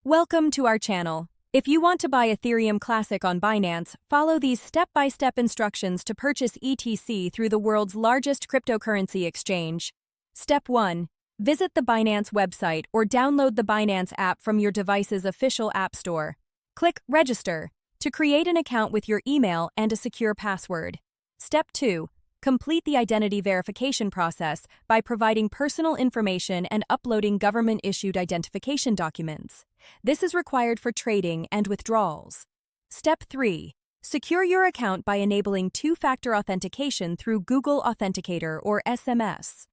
Welcome to our channel. If you want to buy Ethereum Classic on Binance, follow these step-by-step instructions to purchase ETC through the world's largest cryptocurrency exchange. Step 1. Visit the Binance website or download the Binance app from your device's official app store. Click Register to create an account with your email and a secure password. Step 2. Complete the identity verification process by providing personal information and uploading government-issued identification documents. This is required for trading and withdrawals. Step 3. Secure your account by enabling two-factor authentication through Google Authenticator or SMS.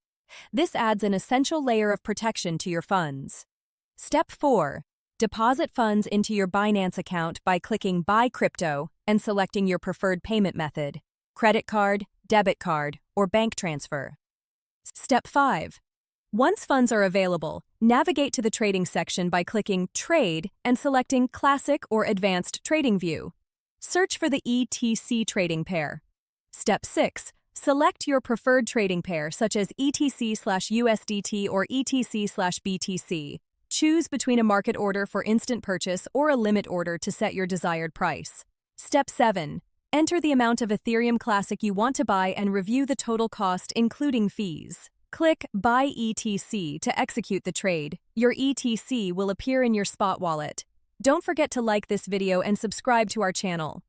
This adds an essential layer of protection to your funds. Step 4. Deposit funds into your Binance account by clicking Buy Crypto and selecting your preferred payment method: credit card, debit card, or bank transfer. Step 5. Once funds are available, navigate to the trading section by clicking Trade and selecting Classic or Advanced Trading View. Search for the ETC trading pair. Step 6. Select your preferred trading pair such as ETC/USDT or ETC/BTC. Choose between a market order for instant purchase or a limit order to set your desired price. Step 7. Enter the amount of Ethereum Classic you want to buy and review the total cost, including fees. Click Buy ETC to execute the trade. Your ETC will appear in your spot wallet. Don't forget to like this video and subscribe to our channel.